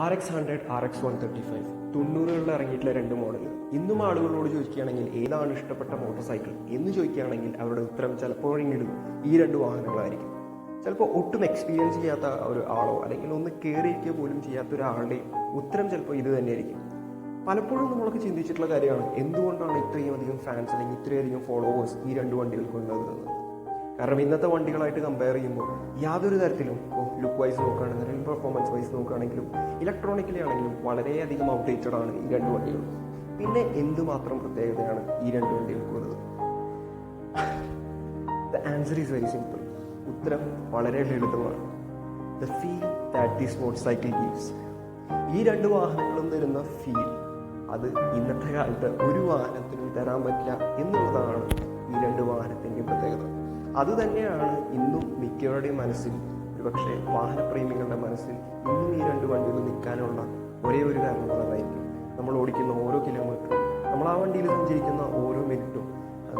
RX-100, RX-135 90കളിൽ ഇറങ്ങിയിട്ടുള്ള രണ്ട് model. ഇന്നും ആളുകളോട് ചോദിക്കുകയാണെങ്കിൽ ഏതാണ് ഇഷ്ടപ്പെട്ട മോട്ടോർ സൈക്കിൾ എന്ന് ചോദിക്കുകയാണെങ്കിൽ അവരുടെ ഉത്തരം ചിലപ്പോഴെങ്കിലും ഈ രണ്ട് വാഹനങ്ങളായിരിക്കും. ചിലപ്പോൾ ഒട്ടും എക്സ്പീരിയൻസ് ചെയ്യാത്ത ഒരു ആളോ അല്ലെങ്കിൽ ഒന്ന് കയറിയിരിക്കുക പോലും ചെയ്യാത്ത ഒരാളുടെയും ഉത്തരം ചിലപ്പോൾ ഇത് തന്നെയായിരിക്കും. പലപ്പോഴും നമ്മളൊക്കെ ചിന്തിച്ചിട്ടുള്ള കാര്യമാണ് എന്തുകൊണ്ടാണ് ഇത്രയും അധികം ഫാൻസ് അല്ലെങ്കിൽ ഇത്രയധികം ഫോളോവേഴ്സ് ഈ രണ്ട് വണ്ടികൾക്കുള്ളത്. കാരണം ഇന്നത്തെ വണ്ടികളായിട്ട് കമ്പയർ ചെയ്യുമ്പോൾ യാതൊരു തരത്തിലും ലുക്ക് വൈസ് നോക്കുകയാണെങ്കിലും പെർഫോമൻസ് വൈസ് നോക്കുകയാണെങ്കിലും ഇലക്ട്രോണിക്കലി ആണെങ്കിലും വളരെയധികം ഔട്ട്ഡേറ്റഡ് ആണ് ഈ രണ്ട് വണ്ടികളും. പിന്നെ എന്തുമാത്രം പ്രത്യേകതയാണ് ഈ രണ്ട് വണ്ടികൾക്കുള്ളത്? The answer is very simple. ഉത്തരം വളരെ ലളിതമാണ്. The feel that this motorcycle gives. ഈ രണ്ട് വാഹനങ്ങളും തരുന്ന ഫീൽ അത് ഇന്നത്തെ കാലത്ത് ഒരു വാഹനത്തിനും തരാൻ പറ്റില്ല എന്നുള്ളതാണ് ഈ രണ്ട് വാഹനത്തിൻ്റെയും പ്രത്യേകത. അതുതന്നെയാണ് ഇന്നും മിക്കവരുടെയും മനസ്സിൽ, ഒരുപക്ഷെ വാഹനപ്രേമികളുടെ മനസ്സിൽ ഇന്നും ഈ രണ്ട് വണ്ടികൾ നിൽക്കാനുള്ള ഒരേ ഒരു കാരണം അതായിരിക്കും. നമ്മൾ ഓടിക്കുന്ന ഓരോ കിലോമീറ്ററും, നമ്മൾ ആ വണ്ടിയിൽ സഞ്ചരിക്കുന്ന ഓരോ മിനിറ്റും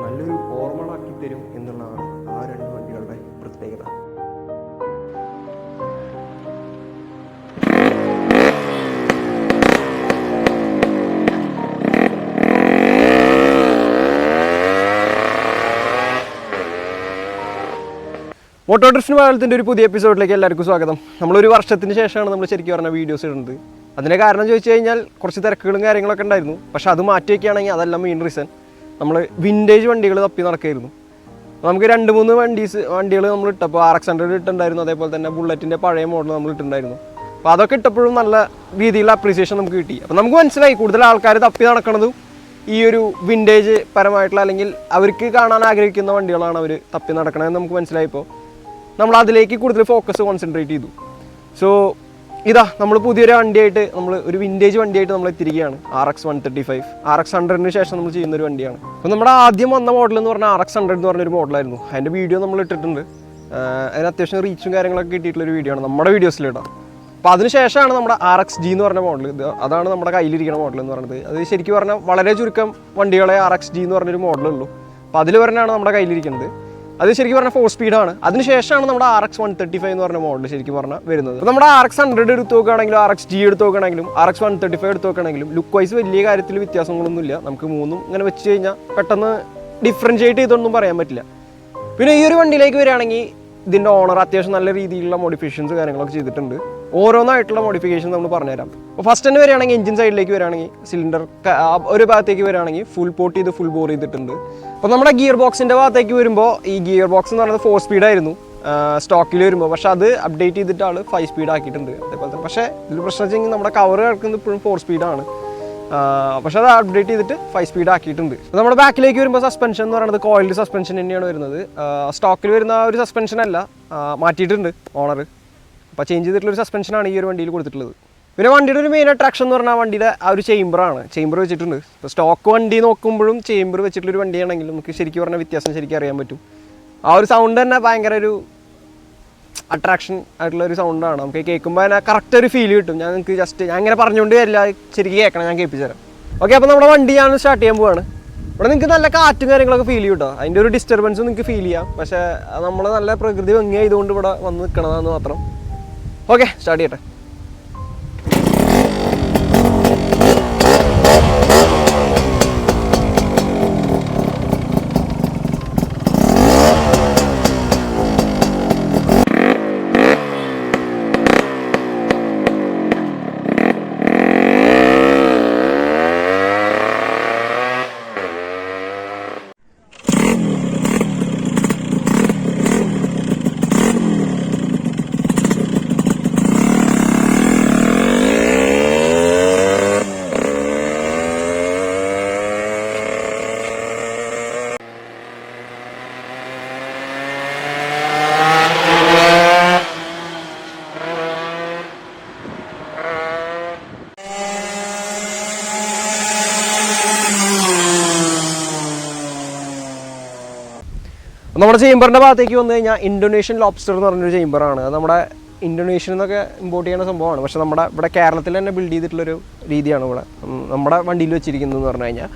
നല്ലൊരു ഓർമ്മകളാക്കി തരും എന്നുള്ളതാണ് ആ രണ്ട് വണ്ടികളുടെ പ്രത്യേകത. മോട്ടോഡ്രിഫ്റ്റ് മലയാളത്തിൻ്റെ ഒരു പുതിയ എപ്പിസോഡിലേക്ക് എല്ലാവർക്കും സ്വാഗതം. നമ്മളൊരു വർഷത്തിന് ശേഷമാണ് നമ്മൾ ശരിക്കും പറഞ്ഞ വീഡിയോസ് ഇടുന്നത്. അതിൻ്റെ കാരണം ചോദിച്ചു കഴിഞ്ഞാൽ കുറച്ച് തിരക്കുകളും കാര്യങ്ങളൊക്കെ ഉണ്ടായിരുന്നു. പക്ഷെ അത് മാറ്റി വയ്ക്കുകയാണെങ്കിൽ അതല്ല മെയിൻ റീസൺ. നമ്മൾ വിൻറ്റേജ് വണ്ടികൾ തപ്പി നടക്കായിരുന്നു. നമുക്ക് 2-3 വണ്ടികൾ നമ്മൾ ഇട്ടപ്പോൾ RX-100 ഇട്ടുണ്ടായിരുന്നു, അതേപോലെ തന്നെ ബുള്ളറ്റിൻ്റെ പഴയ മോഡൽ നമ്മൾ ഇട്ടുണ്ടായിരുന്നു. അപ്പോൾ അതൊക്കെ ഇട്ടപ്പോഴും നല്ല രീതിയിലുള്ള അപ്രീസിയേഷൻ നമുക്ക് കിട്ടി. അപ്പോൾ നമുക്ക് മനസ്സിലായി കൂടുതൽ ആൾക്കാർ തപ്പി നടക്കുന്നതും ഈ ഒരു വിൻറ്റേജ് പരമായിട്ടുള്ള അല്ലെങ്കിൽ അവർക്ക് കാണാൻ ആഗ്രഹിക്കുന്ന വണ്ടികളാണ് അവർ തപ്പി നടക്കണമെന്ന് നമുക്ക് മനസ്സിലായപ്പോൾ നമ്മൾ അതിലേക്ക് കൂടുതൽ ഫോക്കസ് കോൺസെൻട്രേറ്റ് ചെയ്തു. സോ ഇതാ നമ്മൾ പുതിയൊരു വണ്ടിയായിട്ട്, നമ്മൾ ഒരു വിൻറ്റേജ് വണ്ടിയായിട്ട് നമ്മൾ എത്തിയിരിക്കുകയാണ്. RX-135 RX-100ന് ശേഷം നമ്മൾ ചെയ്യുന്നൊരു വണ്ടിയാണ്. അപ്പോൾ നമ്മുടെ ആദ്യം വന്ന മോഡൽ എന്ന് പറഞ്ഞാൽ RX-100 എന്ന് പറഞ്ഞൊരു മോഡലായിരുന്നു. അതിൻ്റെ വീഡിയോ നമ്മൾ ഇട്ടിട്ടുണ്ട്. അതിന് അത്യാവശ്യം റീച്ചും കാര്യങ്ങളൊക്കെ കിട്ടിയിട്ടുള്ളൊരു വീഡിയോ ആണ് നമ്മുടെ വീഡിയോസിലിടാം. അപ്പോൾ അതിനുശേഷമാണ് നമ്മുടെ RX-G എന്ന് പറഞ്ഞ മോഡൽ. അതാണ് നമ്മുടെ കയ്യിലിരിക്കുന്ന മോഡൽ എന്ന് പറയുന്നത്. അത് ശരിക്കും പറഞ്ഞാൽ വളരെ ചുരുക്കം വണ്ടികളെ RX-G എന്ന് പറഞ്ഞൊരു മോഡലുള്ളൂ. അപ്പോൾ അതിൽ പറഞ്ഞാണ് നമ്മുടെ കയ്യിലിരിക്കുന്നത്. അത് ശരിക്കും പറഞ്ഞാൽ 4 സ്പീഡാണ്. അതിനുശേഷമാണ് നമ്മുടെ RX-135 എന്ന് പറഞ്ഞ മോഡൽ ശരിക്കും പറഞ്ഞാൽ വരുന്നത്. അപ്പോൾ നമ്മുടെ RX-100 എടുത്ത് നോക്കുകയാണെങ്കിലും RX-G എടുത്ത് നോക്കുകയാണെങ്കിലും RX-135 എടുത്ത് നോക്കുകയാണെങ്കിലും ലുക്ക് വൈസ് വലിയ കാര്യത്തിൽ വ്യത്യാസങ്ങളൊന്നുമില്ല. നമുക്ക് മൂന്നും ഇങ്ങനെ വെച്ച് കഴിഞ്ഞാൽ പെട്ടെന്ന് ഡിഫറൻഷിയേറ്റ് ചെയ്തൊന്നും പറയാൻ പറ്റില്ല. പിന്നെ ഈ ഒരു വണ്ടിയിലേക്ക് വരികയാണെങ്കിൽ ഇതിൻ്റെ ഓണർ അത്യാവശ്യം നല്ല രീതിയിലുള്ള മോഡിഫിക്കേഷൻസ് കാര്യങ്ങളൊക്കെ ചെയ്തിട്ടുണ്ട്. ഓരോന്നായിട്ടുള്ള മോഡിഫിക്കേഷൻ നമ്മൾ പറഞ്ഞുതരാം. അപ്പോൾ ഫസ്റ്റ് തന്നെ വരികയാണെങ്കിൽ എഞ്ചിൻ സൈഡിലേക്ക് വരികയാണെങ്കിൽ സിലിണ്ടർ ഒരു ഭാഗത്തേക്ക് വരികയാണെങ്കിൽ ഫുൾ പോട്ട് ചെയ്ത് ഫുൾ ബോർ ചെയ്തിട്ടുണ്ട്. അപ്പോൾ നമ്മുടെ ഗിയർ ബോക്സിൻ്റെ ഭാഗത്തേക്ക് വരുമ്പോൾ ഈ ഗിയർ ബോക്സ് എന്ന് പറയുന്നത് 4 സ്പീഡായിരുന്നു സ്റ്റോക്കിൽ വരുമ്പോൾ. പക്ഷേ അത് അപ്ഡേറ്റ് ചെയ്തിട്ട് ആൾ 5 സ്പീഡ് ആക്കിയിട്ടുണ്ട്. അതേപോലെ തന്നെ പക്ഷേ ഇതിൽ പ്രശ്നം വെച്ചെങ്കിൽ നമ്മുടെ കവർ കിടക്കുന്നത് ഇപ്പോഴും 4 സ്പീഡാണ്. പക്ഷേ അത് അപ്ഡേറ്റ് ചെയ്തിട്ട് 5 സ്പീഡ് ആക്കിയിട്ടുണ്ട്. നമ്മുടെ ബാക്കിലേക്ക് വരുമ്പോൾ സസ്പെൻഷൻ എന്ന് പറയുന്നത് കോയിൽഡ് സസ്പെൻഷൻ തന്നെയാണ് വരുന്നത്. സ്റ്റോക്കിൽ വരുന്ന ഒരു സസ്പെൻഷൻ അല്ല, മാറ്റിയിട്ടുണ്ട് ഓണർ. അപ്പോൾ ചേഞ്ച് ചെയ്തിട്ടുള്ളൊരു സസ്പെൻഷനാണ് ഈ ഒരു വണ്ടിയിൽ കൊടുത്തിട്ടുള്ളത്. പിന്നെ വണ്ടിയുടെ ഒരു മെയിൻ അട്രാക്ഷൻ എന്ന് പറഞ്ഞാൽ വണ്ടിയുടെ ആ ഒരു ചേമ്പറാണ്. ചേമ്പർ വെച്ചിട്ടുണ്ട്. ഇപ്പോൾ സ്റ്റോക്ക് വണ്ടി നോക്കുമ്പോഴും ചേമ്പർ വെച്ചിട്ടുള്ളൊരു വണ്ടിയാണെങ്കിൽ നമുക്ക് ശരിക്കും പറഞ്ഞാൽ വ്യത്യാസം ശരിക്കും അറിയാൻ പറ്റും. ആ ഒരു സൗണ്ട് തന്നെ ഭയങ്കര ഒരു അട്രാക്ഷൻ ആയിട്ടുള്ള ഒരു സൗണ്ടാണ്. നമുക്ക് കേൾക്കുമ്പോൾ തന്നെ കറക്റ്റ് ഒരു ഫീൽ കിട്ടും. ഞാൻ നിങ്ങൾക്ക് ഞാൻ ഇങ്ങനെ പറഞ്ഞുകൊണ്ട് വരില്ല, ശരിക്കും കേൾക്കണം, ഞാൻ കേൾപ്പിച്ചു തരാം. ഓക്കെ, അപ്പോൾ നമ്മുടെ വണ്ടി ഞാൻ സ്റ്റാർട്ട് ചെയ്യാൻ പോവാണ്. ഇവിടെ നിങ്ങൾക്ക് നല്ല കാറ്റും കാര്യങ്ങളൊക്കെ ഫീൽ ചെയ്യും കേട്ടോ. അതിൻ്റെ ഒരു ഡിസ്റ്റർബൻസും നിങ്ങൾക്ക് ഫീൽ ചെയ്യാം. പക്ഷേ നമ്മൾ നല്ല പ്രകൃതി ഭംഗിയായതുകൊണ്ട് ഇവിടെ വന്ന് നിൽക്കണതെന്ന് മാത്രം. ഓക്കെ, സ്റ്റാർട്ട് ചെയ്യട്ടെ. നമ്മുടെ ചേമ്പറിൻ്റെ ഭാഗത്തേക്ക് വന്നു കഴിഞ്ഞാൽ ഇൻഡോനേഷ്യൻ ലോബ്സ്റ്റർ എന്ന് പറഞ്ഞൊരു ചേമ്പറാണ്. അത് നമ്മുടെ ഇൻഡോനേഷ്യയിൽ നിന്നൊക്കെ ഇമ്പോർട്ട് ചെയ്യുന്ന സംഭവമാണ്. പക്ഷേ നമ്മുടെ ഇവിടെ കേരളത്തിൽ തന്നെ ബിൽഡ് ചെയ്തിട്ടുള്ളൊരു രീതിയാണ് ഇവിടെ നമ്മുടെ വണ്ടിയിൽ വെച്ചിരിക്കുന്നതെന്ന് പറഞ്ഞു കഴിഞ്ഞാൽ.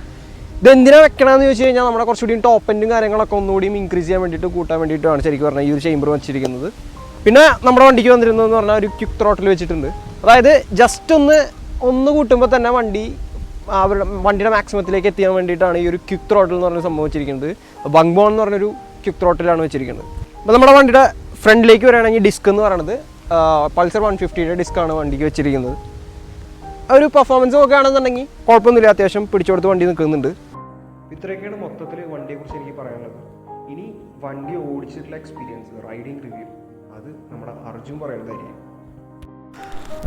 ഇതെന്തിനാണ് വെക്കണമെന്ന് ചോദിച്ചു കഴിഞ്ഞാൽ നമ്മുടെ കുറച്ചുകൂടി ടോപ്പ് എൻഡും കാര്യങ്ങളൊക്കെ ഒന്നുകൂടി ഇൻക്രീസ് ചെയ്യാൻ വേണ്ടിയിട്ട് കൂട്ടാൻ വേണ്ടിയിട്ടാണ് ശരിക്കും പറഞ്ഞാൽ ഈ ഒരു ചേമ്പർ വെച്ചിരിക്കുന്നത്. പിന്നെ നമ്മുടെ വണ്ടിക്ക് വന്നിരുന്നതെന്ന് പറഞ്ഞാൽ ഒരു ക്വിക്ക് ത്രോട്ടിൽ വെച്ചിട്ടുണ്ട്. അതായത് ജസ്റ്റ് ഒന്ന് കൂട്ടുമ്പോൾ തന്നെ വണ്ടിയുടെ മാക്സിമത്തിലേക്ക് എത്തിയാൻ വേണ്ടിയിട്ടാണ് ഈ ഒരു ക്വിക്ക് ത്രോട്ടിൽ എന്ന് പറഞ്ഞ സംഭവം വെച്ചിരിക്കുന്നത്. ബങ്ക് ബോൺ എന്ന് പറഞ്ഞൊരു ക്വിക്ക് ത്രോട്ടിലാണ് വെച്ചിരിക്കുന്നത്. അപ്പോൾ നമ്മുടെ വണ്ടിയുടെ ഫ്രണ്ടിലേക്ക് വരികയാണെങ്കിൽ ഡിസ്ക് എന്ന് പറയുന്നത് പൾസർ 150യുടെ ഡിസ്ക്കാണ് വണ്ടിക്ക് വെച്ചിരിക്കുന്നത്. ഒരു പെർഫോമൻസ് നോക്കുകയാണെന്നുണ്ടെങ്കിൽ കുഴപ്പമൊന്നുമില്ല, അത്യാവശ്യം പിടിച്ചെടുത്ത് വണ്ടി നിൽക്കുന്നുണ്ട്. ഇത്രയൊക്കെയാണ് മൊത്തത്തിൽ വണ്ടിയെക്കുറിച്ച് എനിക്ക് പറയാനുള്ളത്. ഇനി വണ്ടി ഓടിച്ചിട്ടുള്ള എക്സ്പീരിയൻസ്, റൈഡിങ് റിവ്യൂ, അത് നമ്മുടെ അർജുൻ പറയുന്നതായിരിക്കും.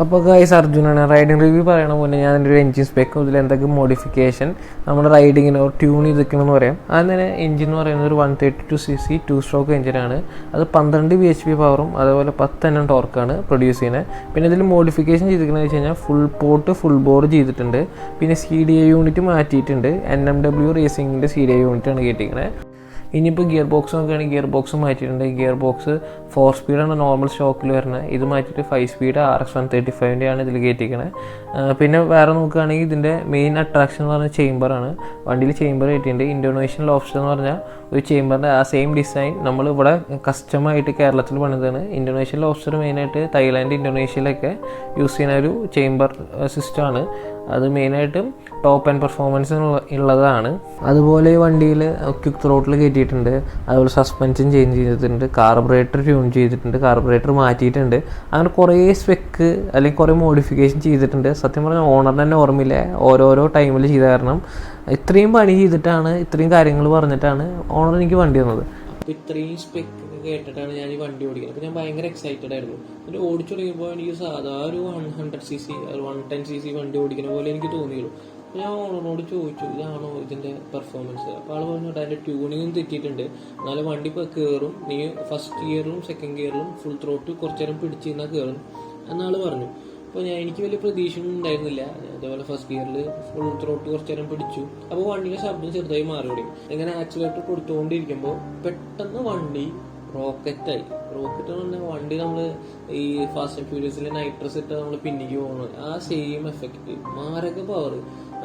അപ്പോൾ ഗൈസ്, അർജുനാണ്. റൈഡിങ് റിവ്യൂ പറയണ പോലെ ഞാൻ എൻ്റെ ഒരു എഞ്ചിൻ സ്പെക്ക് മുതൽ എന്തൊക്കെ മോഡിഫിക്കേഷൻ നമ്മുടെ റൈഡിങ്ങിനോ ട്യൂൺ ചെയ്തിരിക്കണമെന്ന് പറയാം. അതിന് എഞ്ചിൻ എന്ന് പറയുന്നത് ഒരു 132cc 2-stroke എഞ്ചിനാണ്. അത് 12 bhp പവറും അതുപോലെ 10 Nm ടോർക്കാണ് പ്രൊഡ്യൂസ് ചെയ്യുന്നത്. പിന്നെ ഇതിൽ മോഡിഫിക്കേഷൻ ചെയ്തിരിക്കുന്നത് വെച്ച് കഴിഞ്ഞാൽ ഫുൾ ബോർ ചെയ്തിട്ടുണ്ട്. പിന്നെ CDI യൂണിറ്റ് മാറ്റിയിട്ടുണ്ട്. NMW റേസിങ്ങിൻ്റെ CDI യൂണിറ്റാണ് കയറ്റിയിരിക്കുന്നത്. ഇനിയിപ്പോൾ ഗിയർ ബോക്സ് നോക്കുകയാണെങ്കിൽ ഗിയർ ബോക്സ് മാറ്റിയിട്ടുണ്ട്. ഗിയർ ബോക്സ് 4 സ്പീഡാണ് നോർമൽ സ്റ്റോക്കിൽ വരുന്നത്. ഇത് മാറ്റിയിട്ട് 5 സ്പീഡ് RX-135ൻ്റെയാണ് ഇതിൽ കയറ്റിയിരിക്കുന്നത്. പിന്നെ വേറെ നോക്കുകയാണെങ്കിൽ ഇതിൻ്റെ മെയിൻ അട്രാക്ഷൻ എന്ന് പറഞ്ഞാൽ ചേംബറാണ്. വണ്ടിയിൽ ചേംബർ കയറ്റിയിട്ടുണ്ട്. ഇൻഡോനേഷ്യൻ ലോബ്സ്റ്റർ എന്ന് പറഞ്ഞാൽ ഒരു ചേംബറിൻ്റെ ആ സെയിം ഡിസൈൻ നമ്മളിവിടെ കസ്റ്റമായിട്ട് കേരളത്തിൽ പണിതാണ്. ഇൻഡോനേഷ്യൻ ലോബ്സ്റ്റർ മെയിനായിട്ട് തായ്ലാൻഡ്, ഇൻഡോനേഷ്യയിലൊക്കെ യൂസ് ചെയ്യുന്ന ഒരു ചേംബർ സിസ്റ്റമാണ്. അത് മെയിനായിട്ടും ടോപ്പ് ആൻഡ് പെർഫോമൻസ് ഉള്ളതാണ്. അതുപോലെ ഈ വണ്ടിയിൽ ക്വിക്ക് ത്രോട്ടിൽ കയറ്റിയിട്ടുണ്ട്. അതുപോലെ സസ്പെൻഷൻ ചേഞ്ച് ചെയ്തിട്ടുണ്ട്. കാർബറേറ്റർ ട്യൂൺ ചെയ്തിട്ടുണ്ട്. കാർബറേറ്റർ മാറ്റിയിട്ടുണ്ട്. അങ്ങനെ കുറേ സ്പെക്ക് അല്ലെങ്കിൽ കുറേ മോഡിഫിക്കേഷൻ ചെയ്തിട്ടുണ്ട്. സത്യം പറഞ്ഞാൽ ഓണറിന് തന്നെ ഓർമ്മയില്ല ഓരോരോ ടൈമിൽ ചെയ്ത കാരണം. ഇത്രയും പണി ചെയ്തിട്ടാണ്, ഇത്രയും കാര്യങ്ങൾ പറഞ്ഞിട്ടാണ് ഓണർ എനിക്ക് വണ്ടി തന്നത്. അപ്പോൾ ഇത്രയും സ്പെക്ക് കേട്ടിട്ടാണ് ഞാൻ ഈ വണ്ടി ഓടിക്കുന്നത്. അപ്പോൾ ഞാൻ ഭയങ്കര എക്സൈറ്റഡ് ആയിരുന്നു. എന്നിട്ട് ഓടിച്ചു തുടങ്ങിയപ്പോൾ എനിക്ക് സാധാ ഒരു 100cc 110cc വണ്ടി ഓടിക്കുന്ന പോലെ എനിക്ക് തോന്നിയുള്ളൂ. അപ്പോൾ ഞാൻ ഓണറിനോട് ചോദിച്ചു, ഇതാണോ ഇതിൻ്റെ പെർഫോമൻസ്? അപ്പോൾ ആൾ പറഞ്ഞു, അതിൻ്റെ ട്യൂണിങ്ങും തെറ്റിയിട്ടുണ്ട്, എന്നാലും വണ്ടി ഇപ്പോൾ കയറും, നീ ഫസ്റ്റ് ഗിയറിലും സെക്കൻഡ് ഗിയറിലും ഫുൾ ത്രോട്ട് കുറച്ച് നേരം പിടിച്ച് നിന്നാൽ കയറും എന്നാൾ പറഞ്ഞു. അപ്പോൾ എനിക്ക് വലിയ പ്രതീക്ഷയൊന്നും ഉണ്ടായിരുന്നില്ല. അതേപോലെ ഫസ്റ്റ് ഗിയറിൽ ഫുൾ ത്രോട്ട് കുറച്ച് നേരം പിടിച്ചു. അപ്പോൾ വണ്ടിയുടെ ശബ്ദം ചെറുതായി മാറി തുടങ്ങി. ഇങ്ങനെ ആക്സിലേറ്റർ കൊടുത്തുകൊണ്ടിരിക്കുമ്പോൾ പെട്ടെന്ന് വണ്ടി റോക്കറ്റ് എന്ന് പറഞ്ഞാൽ വണ്ടി നമ്മൾ ഈ ഫാസ്റ്റ് ആൻഡ് ഫ്യൂരിയസിൽ നൈട്രസ് ഇട്ട് നമ്മൾ പിന്നിക്ക് പോകുന്നത് ആ സെയിം എഫക്റ്റ്, മാരക പവർ.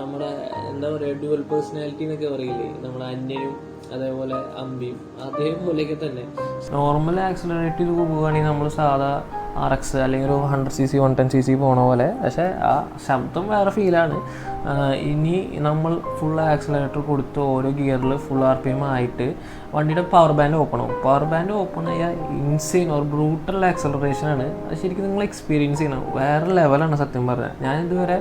നമ്മുടെ എന്താ പറയുക, ഡ്യുവൽ പേഴ്സണാലിറ്റി എന്നൊക്കെ പറയില്ലേ, നമ്മുടെ അന്യനും അതേപോലെ അമ്പിയും അതേപോലെയൊക്കെ തന്നെ. നോർമൽ ആക്സിലറേറ്റ് ചെയ്ത് പോകുകയാണെങ്കിൽ നമ്മൾ സാധാ RX അല്ലെങ്കിൽ ഒരു 100cc 110cc പോണ പോലെ, പക്ഷേ ആ ശബ്ദം വേറെ ഫീലാണ്. ഇനി നമ്മൾ ഫുൾ ആക്സിലറേറ്റർ കൊടുത്ത് ഓരോ ഗിയറിൽ ഫുൾ RPM ആയിട്ട് വണ്ടിയുടെ പവർ ബാൻഡ് ഓപ്പൺ ആവും. പവർ ബാൻഡ് ഓപ്പൺ ആയാൽ ഇൻസെയിൻ ഒരു ബ്രൂട്ടൽ ആക്സലറേഷനാണ്. അത് ശരിക്കും നിങ്ങൾ എക്സ്പീരിയൻസ് ചെയ്യണം. വേറെ ലെവലാണ് സത്യം പറഞ്ഞാൽ. ഞാൻ ഇതുവരെ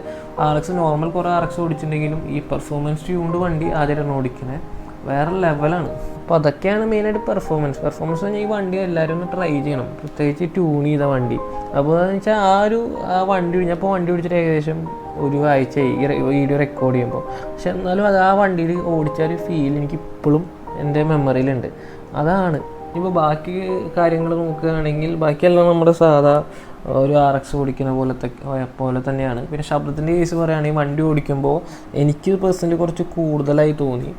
RX നോർമൽ കുറേ RX ഓടിച്ചിട്ടുണ്ടെങ്കിലും ഈ പെർഫോമൻസ് ട്യൂൺഡ് വണ്ടി ആദ്യമായിട്ടാണ് ഓടിക്കുന്നത്. വേറെ ലെവലാണ്. അപ്പോൾ അതൊക്കെയാണ് മെയിനായിട്ട് പെർഫോമൻസ് പറഞ്ഞാൽ ഈ വണ്ടി എല്ലാവരും ഒന്ന് ട്രൈ ചെയ്യണം, പ്രത്യേകിച്ച് ട്യൂൺ ചെയ്ത വണ്ടി. അപ്പോൾ എന്ന് വെച്ചാൽ ആ വണ്ടി ഞാനിപ്പോൾ വണ്ടി ഓടിച്ചിട്ട് ഏകദേശം ഒരു ആഴ്ചയായി ഈ വീഡിയോ റെക്കോർഡ് ചെയ്യുമ്പോൾ. പക്ഷെ എന്നാലും അത് ആ വണ്ടിയിൽ ഓടിച്ച ഒരു ഫീൽ എനിക്ക് ഇപ്പോഴും എൻ്റെ മെമ്മറിയിലുണ്ട്. അതാണ്. ഇപ്പോൾ ബാക്കി കാര്യങ്ങൾ നോക്കുകയാണെങ്കിൽ ബാക്കിയെല്ലാം നമ്മുടെ സാധാ ഒരു RX ഓടിക്കുന്ന പോലെ തന്നെയാണ്. പിന്നെ ശബ്ദത്തിൻ്റെ കേസ് പറയുകയാണെങ്കിൽ വണ്ടി ഓടിക്കുമ്പോൾ എനിക്ക് പേഴ്സണലി കുറച്ച് കൂടുതലായി തോന്നി.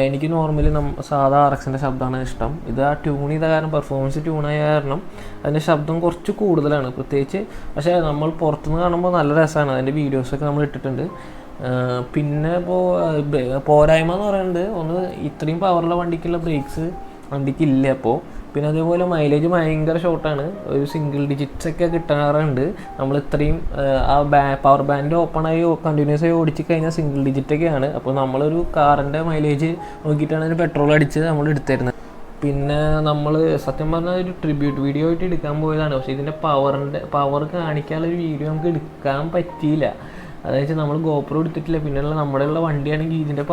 എനിക്ക് നോർമലി സാധാ RXൻ്റെ ശബ്ദമാണ് ഇഷ്ടം. ഇത് ആ ട്യൂൺ ചെയ്ത കാരണം, പെർഫോമൻസ് ട്യൂണായ കാരണം അതിൻ്റെ ശബ്ദം കുറച്ച് കൂടുതലാണ് പ്രത്യേകിച്ച്. പക്ഷേ നമ്മൾ പുറത്തുനിന്ന് കാണുമ്പോൾ നല്ല രസമാണ്. അതിൻ്റെ വീഡിയോസൊക്കെ നമ്മൾ ഇട്ടിട്ടുണ്ട്. പിന്നെ പോരായ്മ എന്ന് പറയുന്നത് ഇത്രയും പവറുള്ള വണ്ടിക്കുള്ള ബ്രേക്സ് വണ്ടിക്കില്ല. അപ്പോൾ പിന്നെ അതേപോലെ മൈലേജ് ഭയങ്കര ഷോർട്ടാണ്. ഒരു സിംഗിൾ ഡിജിറ്റ്സ് ഒക്കെ കിട്ടാറുണ്ട്. നമ്മൾ ഇത്രയും ആ പവർ ബാൻഡ് ഓപ്പണായി കണ്ടിന്യൂസ് ആയി ഓടിച്ച് കഴിഞ്ഞാൽ സിംഗിൾ ഡിജിറ്റൊക്കെയാണ്. അപ്പോൾ നമ്മളൊരു കാറിൻ്റെ മൈലേജ് നോക്കിയിട്ടാണ് അതിന് പെട്രോൾ അടിച്ച് നമ്മൾ എടുത്തിരുന്നത്. പിന്നെ നമ്മൾ സത്യം പറഞ്ഞാൽ ഒരു ട്രിബ്യൂട്ട് വീഡിയോ ആയിട്ട് എടുക്കാൻ പോയതാണ്. പക്ഷേ ഇതിൻ്റെ പവർ കാണിക്കാനുള്ളൊരു വീഡിയോ നമുക്ക് എടുക്കാൻ പറ്റിയില്ല. അതായത് നമ്മൾ ഗോപ്രോ എടുത്തിട്ടില്ല. പിന്നെയുള്ള നമ്മുടെയുള്ള വണ്ടിയാണെങ്കിൽ ഇതിൻ്റെ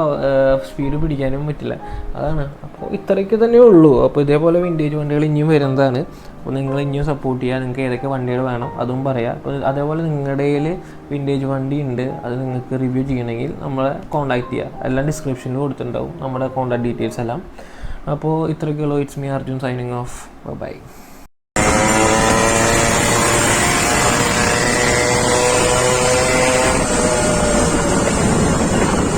സ്പീഡ് പിടിക്കാനും പറ്റില്ല. അതാണ്. അപ്പോൾ ഇത്രയൊക്കെ തന്നെ ഉള്ളൂ. അപ്പോൾ ഇതേപോലെ വിൻറ്റേജ് വണ്ടികൾ ഇനിയും വരുന്നതാണ്. അപ്പോൾ നിങ്ങൾ ഇനിയും സപ്പോർട്ട് ചെയ്യുക. നിങ്ങൾക്ക് ഏതൊക്കെ വണ്ടികൾ വേണം അതും പറയാം. അപ്പോൾ അതേപോലെ നിങ്ങളുടെ കയ്യിൽ വിൻറ്റേജ് വണ്ടി ഉണ്ട്, അത് നിങ്ങൾക്ക് റിവ്യൂ ചെയ്യണമെങ്കിൽ നമ്മളെ കോൺടാക്ട് ചെയ്യുക. എല്ലാം ഡിസ്ക്രിപ്ഷനിൽ കൊടുത്തിട്ടുണ്ടാവും നമ്മുടെ കോൺടാക്ട് ഡീറ്റെയിൽസ് എല്ലാം. അപ്പോൾ ഇത്രയൊക്കെയുള്ളൂ. It's me Arjun signing off. By.